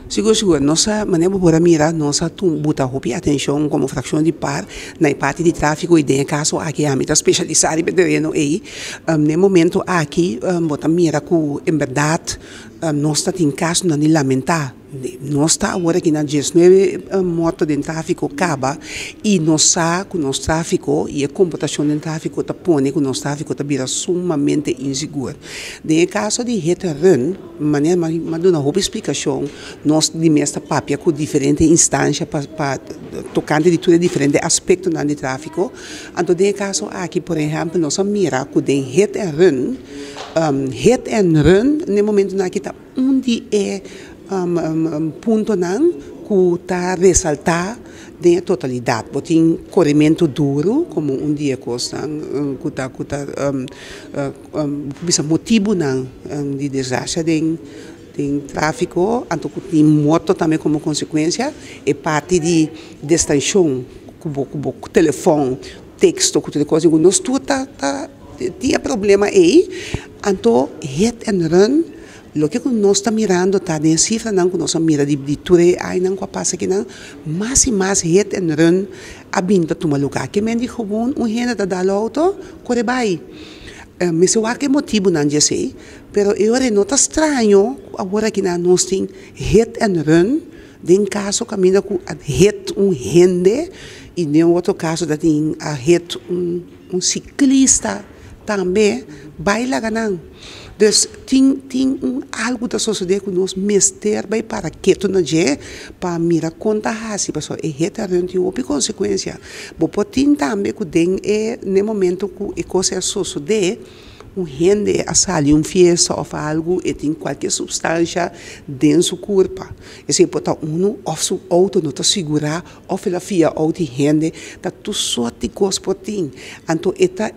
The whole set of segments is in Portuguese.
Seguro, seguro. Nossa maneira de mirar, nossa botar roupa atenção como fração de par na parte de tráfego e de caso aqui a mita especializada em terreno aí. No momento aqui, botar mira que em verdade nós está em caso não lamentar. Nós está agora aqui na 19 moto de tráfego acaba e nós sabe que o nosso tráfego e a computação de tráfego está põe que o nosso tráfego está vira sumamente inseguro. No caso de retorno, maneira mas uma boa explicação, nós de mestra papia com diferentes instâncias para tocando de tudo diferente aspectos do tráfego. Então, no caso aqui, por exemplo, nós mira que de hit and run, no momento na que está onde é ponto não que está ressaltar de totalidade. Tem corrimento duro, como dia costa, que está motivo não de desastre de tráfego, então que tem moto também como consequência, e parte de extensão, com telefone, texto, com coisa, nós tudo tinha problema aí, então hit and run. Lo que nós estamos mirando está em cifra não que nós mira de tudo aí não que passa aqui não mais e mais hit and run abrindo toma lugar que men dijo bom gente da dar auto corre vai mas eu acho que motivo não já sei pero eu nota estranho agora que nós tem hit and run em caso caminha com hit gente e em outro caso da tem a hit ciclista também baila ganhando. Dus tem algo da sociedade que nós mester vai para que tu não je para mirar conta hasi pessoal e retarante o consequência. Bo potin também que tem no momento que coisa sociedade gente a sair fiesta ou algo e tem qualquer substância dentro do seu corpo. E se botar ou seu auto não está segurar ou pela fia ou de gente tá tu só te gosta tem. Então eta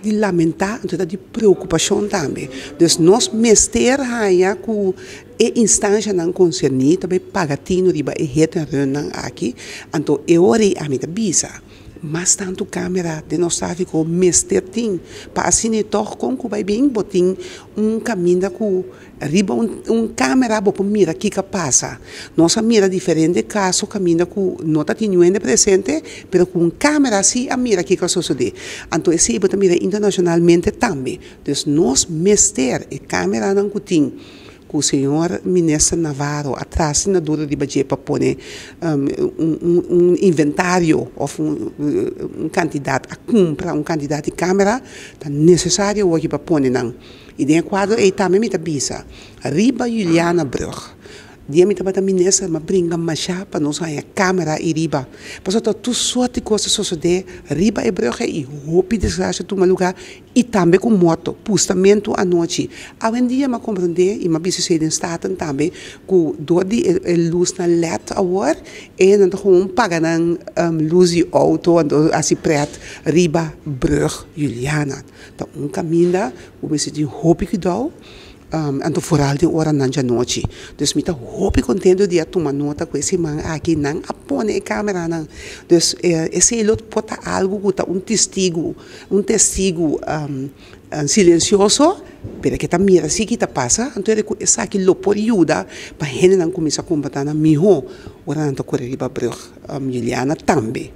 de lamentar, então de preocupação também. Então nós mester haia com e instância não concernida também pagatino riba e retorno aqui. Então eu ori a minha bisa. Mas tanto câmera de nós tráfico mester tem para assim então com que vai bem botin caminho com riba câmera para mira que passa nossa mira diferente caso caminho com nota tinha presente pero com câmera assim a mira que sucede então esse bota mira internacionalmente também então nós mester e câmera não tem que o senhor ministro Navarro atrás na dura de budget para pôr inventário ou candidato a comprar candidato de câmera tá necessário hoje para pôr não e de quadro aí também me tá bisa riba Juliana Brug dia me tá ministra mas brinca machá para nós a câmera e riba passou tu só te coisa suceder riba e Brug e roupa desgraça tu lugar e também com moto postamento à noite além dia me compreender e me bisa ser em staten também que do de luz na LED agora e não gewoon paga na luz de auto assim preto riba Brug Juliana então caminho o me senti roupa que dá então foral de hora na noite dus me tá roupa contendo de tomar nota com esse man aqui não apone a câmera não dus esse lot pode algo que tá testigo silencioso pero que tá mira assim que tá passa então ele essa aqui lo por ajuda para gente não começar a combater na miho ora não correr para Brug Juliana também